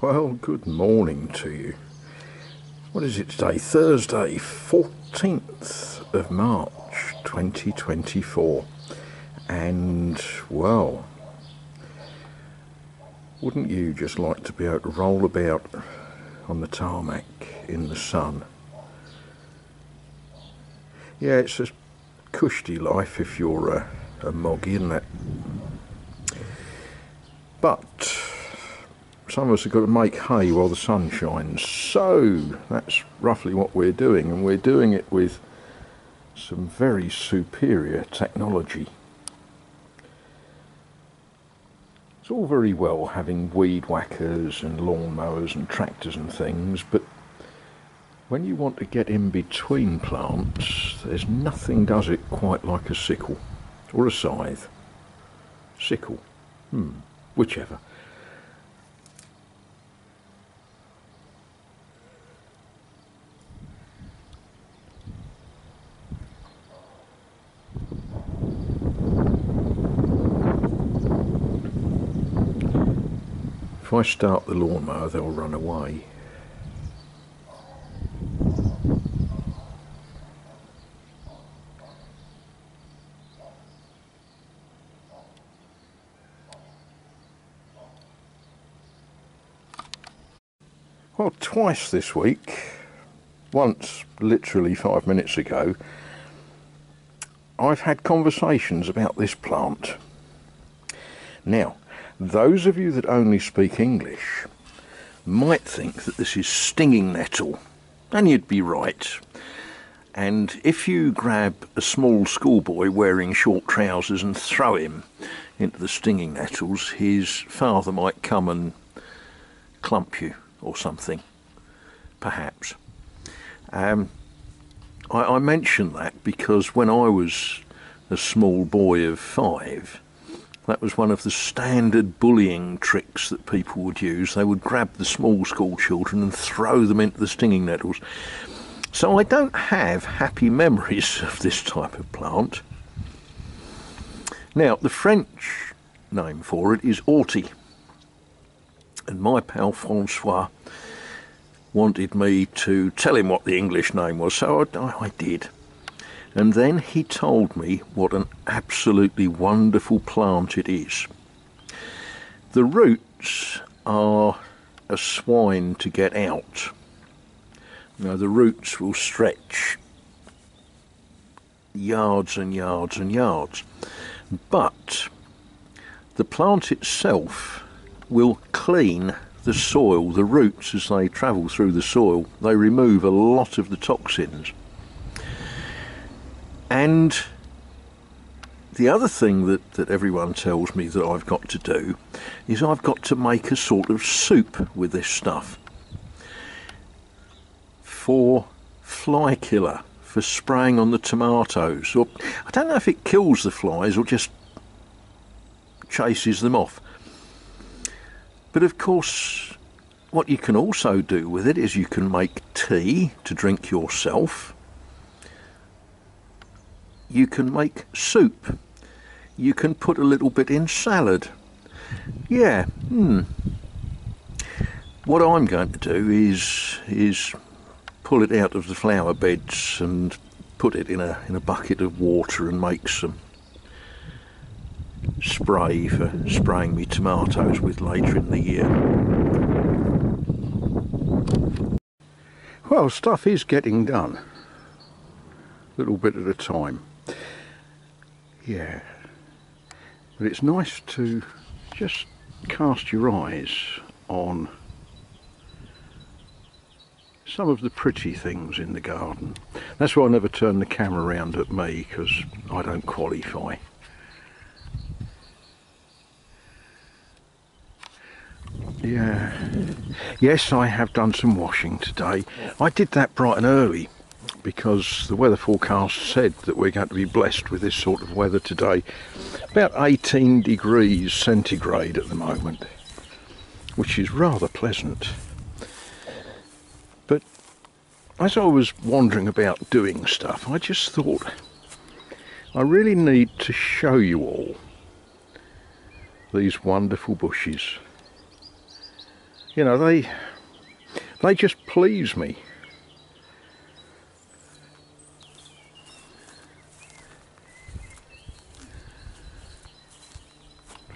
Well, good morning to you. What is it today? Thursday, 14th of March 2024. And, well, wouldn't you just like to be able to roll about on the tarmac in the sun? Yeah, it's a cushy life if you're a moggy, isn't it? But some of us have got to make hay while the sun shines, so that's roughly what we're doing, and we're doing it with some very superior technology. It's all very well having weed whackers and lawn mowers and tractors and things, but when you want to get in between plants, there's nothing does it quite like a sickle or a scythe. Sickle, whichever. If I start the lawnmower, they'll run away. Well, twice this week, once literally 5 minutes ago, I've had conversations about this plant. Now, those of you that only speak English might think that this is stinging nettle, and you'd be right. And if you grab a small schoolboy wearing short trousers and throw him into the stinging nettles, his father might come and clump you or something, perhaps. I mention that because when I was a small boy of 5, that was one of the standard bullying tricks that people would use. They would grab the small school children and throw them into the stinging nettles. So I don't have happy memories of this type of plant. Now, the French name for it is ortie. And my pal Francois wanted me to tell him what the English name was, so I did. And then he told me what an absolutely wonderful plant it is. The roots are a swine to get out. Now, the roots will stretch yards and yards and yards. But the plant itself will clean the soil. The roots, as they travel through the soil, they remove a lot of the toxins. And the other thing that everyone tells me that I've got to do is I've got to make a sort of soup with this stuff for fly killer, for spraying on the tomatoes. Or I don't know if it kills the flies or just chases them off. But of course, what you can also do with it is you can make tea to drink yourself. You can make soup. You can put a little bit in salad. Yeah. What I'm going to do is pull it out of the flower beds and put it in a bucket of water and make some spray for spraying me tomatoes with later in the year. Well, stuff is getting done, a little bit at a time. Yeah, but it's nice to just cast your eyes on some of the pretty things in the garden. That's why I never turn the camera around at me, because I don't qualify. Yeah, yes, I have done some washing today. I did that bright and early because the weather forecast said that we're going to be blessed with this sort of weather today. About 18 degrees centigrade at the moment, which is rather pleasant. But as I was wandering about doing stuff, I just thought I really need to show you all these wonderful bushes. You know, they just please me.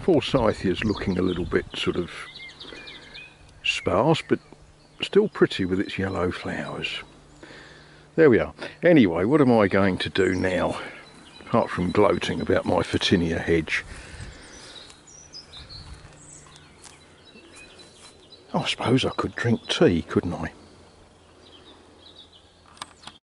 Forsythia's looking a little bit sort of sparse, but still pretty with its yellow flowers. There we are. Anyway, what am I going to do now, apart from gloating about my Photinia hedge? I suppose I could drink tea, couldn't I?